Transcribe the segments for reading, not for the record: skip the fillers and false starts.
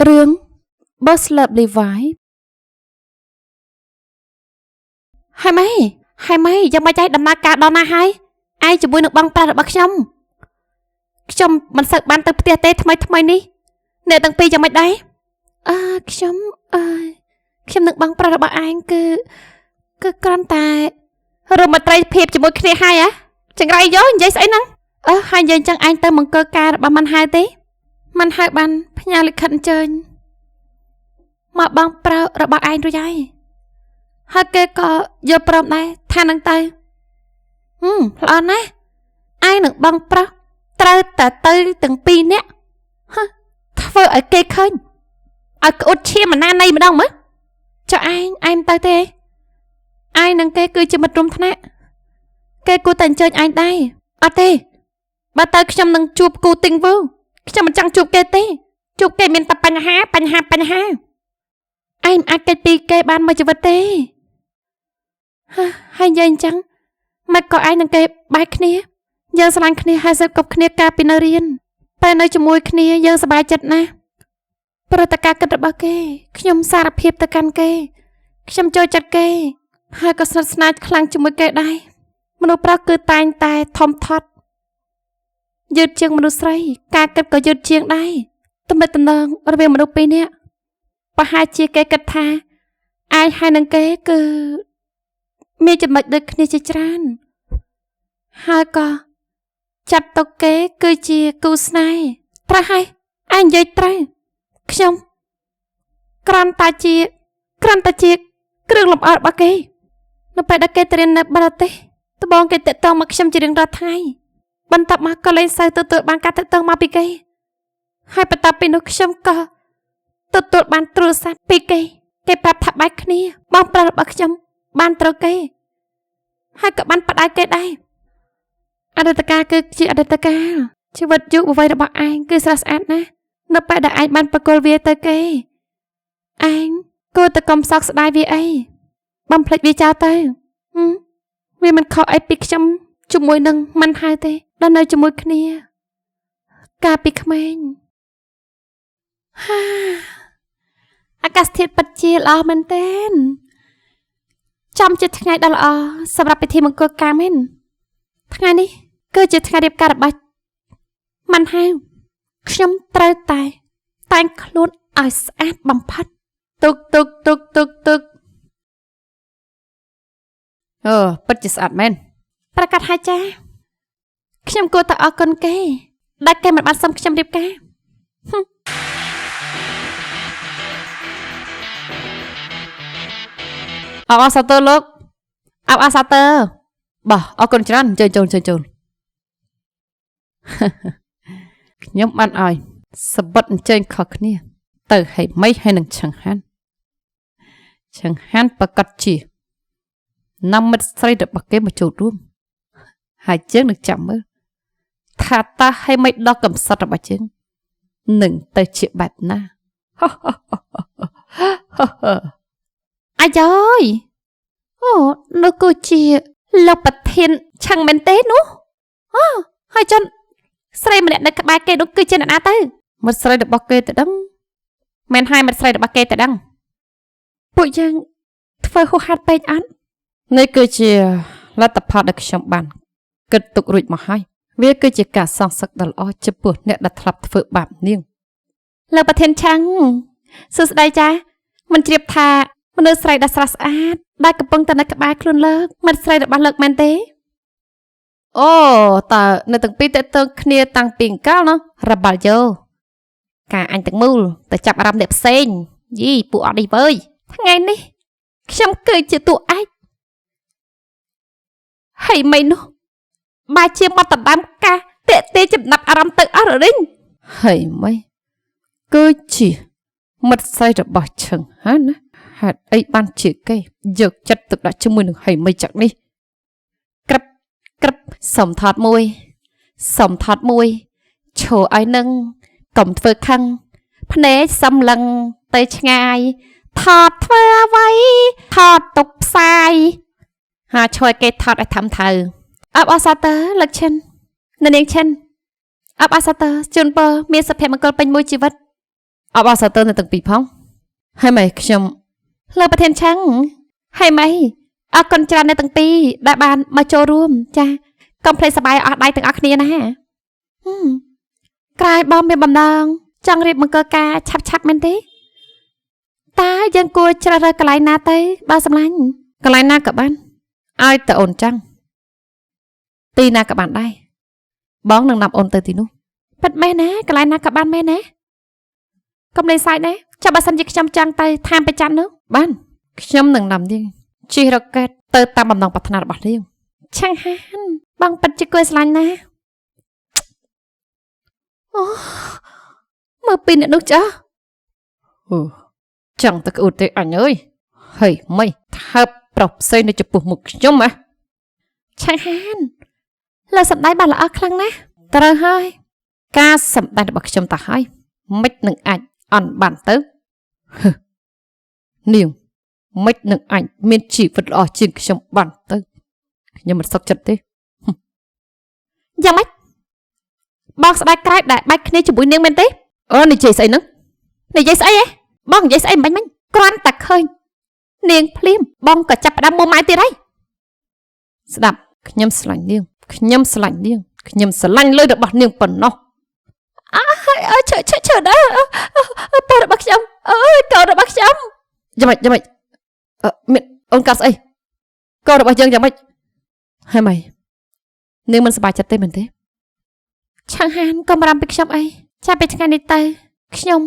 រឿង Bus Lovely Vibe ហើយម៉េចយ៉ាងម៉េចដំណើរការដល់ណាហើយឯងជាមួយនឹងបងប្រុសរបស់ខ្ញុំមិនសូវបានទៅផ្ទះទេថ្មីនេះអ្នកទាំងពីរយ៉ាងម៉េចដែរខ្ញុំនឹងបងប្រុសរបស់ឯងគឺគ្រាន់តែរមត្រីភាពជាមួយគ្នាហើយចង្រៃយោនិយាយស្អីហ្នឹងហើយនិយាយអញ្ចឹងឯងទៅមង្គលការរបស់មិនហៅទេមិនហៅបានផ្ញើលិខិតអញ្ជើញមកបងប្រុសរបស់ឯងរួចហើយគេក៏យល់ព្រមដែរថានឹងទៅល្អណាស់ឯងនឹងបងប្រុសត្រូវតែទៅទាំងពីរនាក់ធ្វើឲ្យគេឃើញឲ្យក្អួតឈាមណានៃម្ដងមើលចុះឯងទៅទេឯងនឹងគេគឺជាមិត្តរួមថ្នាក់គេគួរតែអញ្ជើញឯងដែរអត់ទេបើទៅខ្ញុំនឹងជួបគូទិញវូខ្ញុំមិនចង់ជួបគេទេជួបគេមានតែបញ្ហាឯងមិនអាចគេពីគេបានមួយជីវិតទេហើយនិយាយអញ្ចឹងមិនក៏ឯងនឹងគេបែកគ្នាយើងស្រឡាញ់គ្នាហើយសិតគប់គ្នាកាលពីនៅរៀនតែនៅជាមួយគ្នាយើងសប្បាយចិត្តណាស់ព្រោះតែការគិតរបស់គេខ្ញុំសារភាពទៅកាន់គេខ្ញុំចូលចិត្តគេហើយក៏ស្និទ្ធស្នាលខ្លាំងជាមួយគេដែរមនុស្សប្រុសគឺតែងតែធំធាត់យឺតជាងមនុស្សស្រីការគិតក៏យឺតជាងដែរទំនាក់ទំនងរវាងមនុស្សពីរនាក់ប្រហែលជាគេគិតថាឯងហើយនឹងគេគឺមានចំណុចដូចគ្នាជាច្រើនហើយក៏ចាត់ទុកគេគឺជាគូស្នេហ៍ត្រូវហើយឯងនិយាយត្រូវខ្ញុំគ្រាន់តែជាគ្រឿងលម្អរបស់គេនៅពេលដែលគេទៅរៀននៅបរទេសត្បូងគេតាក់ទងមកខ្ញុំជារៀងរាល់ថ្ងៃបន្ទាប់មកក៏លែងសូវទទួលបានការតាក់ទងមកពីគេហើយបន្ទាប់ពីនោះខ្ញុំក៏ទទួលបានទូរស័ព្ទពីគេប្រាប់ថាបែកគ្នាបងប្រុសរបស់ខ្ញុំបានត្រូវគេហើយក៏បានផ្ដាច់គេដែរអតីតកាលគឺជាអតីតកាលជីវិតយុវវ័យរបស់ឯងគឺស្រស់ស្អាតណាស់នៅពេលដែលឯងបានប្រគល់វាទៅគេឯងគួរតែកុំសោកស្ដាយវាអីបំភ្លេចវាចោលទៅវាមិនខុសអីពីខ្ញុំជាមួយនឹងមិនហើយទេដល់នៅជាមួយគ្នាកាលពីក្មេងអាកាសធាតុពិតជាល្អមែនទែនចំជាថ្ងៃដ៏ល្អសម្រាប់ពិធីមង្គលការមែនថ្ងៃនេះគឺជាថ្ងៃរៀបការរបស់មិនហើយខ្ញុំត្រូវតែតែងខ្លួនឲ្យស្អាតបំផុតទុកពិតជាស្អាតមែនប្រកាសហើយចាខ្ញុំគួរតែអរគុណគេដែលគេមិនបានសុំខ្ញុំរៀបការអបអរសាទរលោកអបអរសាទរបាទអរគុណច្រើនចូលខ្ញុំបានឲ្យសបិតអញ្ជើញខុសគ្នាទៅហេម៉ីហើយនឹងឆឹងហានប្រកាសជានាំមិត្តស្រីរបស់គេមកចូលរួមហើយយើងនឹងចាំមើលថាតើហេម៉ីដល់កំសត់របស់យើងនឹងទៅជាបែបណាអាយ៉យនោះគឺជាលោកប្រធានឆឹងមែនទេនោះហើយចុះស្រីម្នាក់នៅក្បែរគេនោះគឺជាអ្នកណាទៅមិត្តស្រីរបស់គេទៅដឹងមែនហើយមិត្តស្រីរបស់គេទៅដឹងពួកយើងធ្វើហួសហេតុពេកអត់នេះគឺជាលទ្ធផលដែលខ្ញុំបានគិតទុករួចមកហើយវាគឺជាការសងសឹកដ៏ល្អចំពោះអ្នកដែលធ្លាប់ធ្វើបាបនាងលោកប្រធានឆឹងសួស្ដីចាមិនជ្រាបថាមនុស្សស្រីដ៏ស្រស់ស្អាតដែលកំពុងតែនៅក្បែរខ្លួនលោកមិត្តស្រីរបស់លោកមែនទេអូតើនៅទាំងពីរតេតើគ្នាតាំងពីអង្កលណោះរបាល់យោការអញទាំងមូលទៅចាប់អារម្មណ៍អ្នកផ្សេងយីពួកអត់នេះវើយថ្ងៃនេះខ្ញុំគឺជាតួឯកហើយមិននោះបើជាមកដណ្ដើមការតេទេចំណាប់អារម្មណ៍ទៅអស់រិញហើយមិនគឺជាមិត្តស្រីរបស់ឆឹងហានណាហេតុអីបានជាគេយកចិត្តទុកដាក់ជាមួយនឹងហើយមិនចឹកនេះក្រឹបសំថតមួយឈរឲ្យនឹងកុំធ្វើខឹងភ្នែកសំឡឹងទៅឆ្ងាយថតធ្វើអ្វីថតទុកផ្សាយឈរគេថតឲ្យធ្វើអបអរសាទរលោកឈិននាងឈិនអបអរសាទរជូនពរមានសុភមង្គលពេញមួយជីវិត អបអរសាទរនៅទាំងពីរផងហើយម៉េចខ្ញុំលើប្រធានឆាំងហើយម៉េចអរគុណច្រើននៅទាំងពីរដែលបានមកចូលរួមចាកុំភ្លេចសប្បាយអស់ដៃទាំងអស់គ្នាណាក្រែងបងមានបំណងចង់រៀបមង្គលការឆាប់មែនទេតើយើងគួរជ្រើសរើសកន្លែងណាទៅបើសម្លាញ់កន្លែងណាក៏បានឲ្យតែអូនចង់ទីណាក៏បានដែរបងនឹងនាំអូនទៅទីនោះពិតមែនណាកន្លែងណាក៏បានមែនណាកុំលេងសើចណាចាំបើសិនជាខ្ញុំចង់ទៅឋានប្រចាំនោះបានខ្ញុំនឹងនាំនាងជិះរ៉ុកកែតទៅតាមបំណងប្រាថ្នារបស់នាងឆាំងហានបងពិតជាគួរស្រឡាញ់ណាអូមើលពីអ្នកនោះចាចង់ទៅក្អួតទេអញអើយហេម៉េចថើបប្រុសផ្សេងនៅចំពោះមុខខ្ញុំហ៎ឆាំងហានលើសម្ដែងបានល្អខ្លាំងណាស់ត្រូវហើយការសម្ដែងរបស់ខ្ញុំតាហើយមិននឹងអាចអន់បានទៅនាងមិននឹងអាចមានជីវិតល្អជាងខ្ញុំបានទៅខ្ញុំមិនសុខចិត្តទេយ៉ាងម៉េចបងស្ដាយក្រែកដែលបែកគ្នាជាមួយនាងមែនទេនិយាយស្អីហ្នឹងនិយាយស្អីហ៎បងនិយាយស្អីមិនគ្រាន់តែឃើញនាងភ្លាមបងក៏ចាប់ផ្ដើមមុំម៉ែទៀតហើយស្ដាប់ខ្ញុំស្រឡាញ់នាងខ្ញុំស្រឡាញ់នាងខ្ញុំស្រឡាញ់លុយរបស់នាងប៉ុណ្ណោះឈើដែរពររបស់ខ្ញុំកូនរបស់ខ្ញុំយ៉ាងម៉េចមានអូនកាត់ស្អីកូនរបស់យើងយ៉ាងម៉េចហើយម៉េចនាងមិនសប្បាយចិត្តទេមែនទេឆាំងហានកុំបារម្ភពីខ្ញុំអីចាប់ពីថ្ងៃនេះទៅខ្ញុំ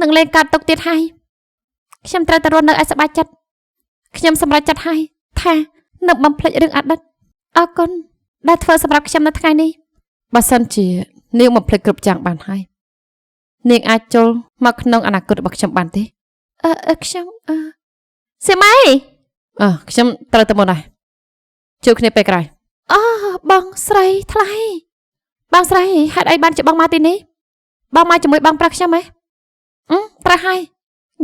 នឹងលេងកាត់ទុកទៀតហើយខ្ញុំត្រូវតែរស់នៅឲ្យសប្បាយចិត្តខ្ញុំសម្រេចចិត្តហើយថានឹងបំភ្លេចរឿងអតីតអរគុណដែលធ្វើសម្រាប់ខ្ញុំនៅថ្ងៃនេះបើសិនជានាងបំភ្លេចគ្រប់យ៉ាងបានហើយនាងអាចចូលមកក្នុងអនាគតរបស់ខ្ញុំបានទេខ្ញុំសៀមអីខ្ញុំត្រូវទៅមុនដែរជួបគ្នាពេលក្រោយបងស្រីថ្លៃបងស្រីហេតុអីបានជាបងមកទីនេះបងមកជាមួយបងប្រុសខ្ញុំហ៎ប្រហែល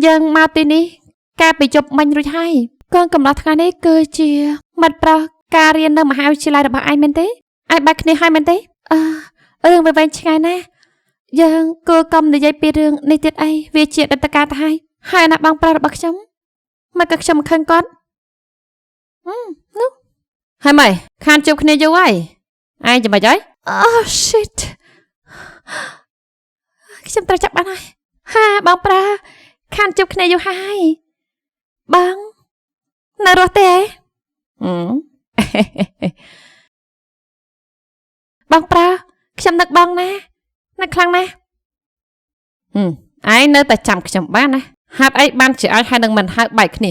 យើងមកទីនេះកាលពីជប់មិញរួចហើយកូនកំឡោះថ្ងៃនេះគឺជាមិត្តប្រុសការរៀននៅមហាវិទ្យាល័យរបស់ឯងមែនទេឯងបែកគ្នាហើយមែនទេរឿងវាវែងឆ្ងាយណាស់យើងគួរកុំនិយាយពីរឿងនេះទៀតអីវាជាដិតការទៅហើយណាបងប្រុសរបស់ខ្ញុំមកក៏ខ្ញុំមិនឃើញគាត់នោះហើយម៉េចខានជួបគ្នាយូរហើយឯងចាំបាច់ហើយshit ខ្ញុំត្រូវចាប់បានហើយបងប្រុសខានជួបគ្នាយូរហើយបងនៅរស់ទេបងប្រុសខ្ញុំនឹកបងណានឹកខ្លាំងណាស់ឯងនៅតែចាំខ្ញុំបានណាហេតុអីបានជាអាចហើយនឹងមិនហៅបែកគ្នា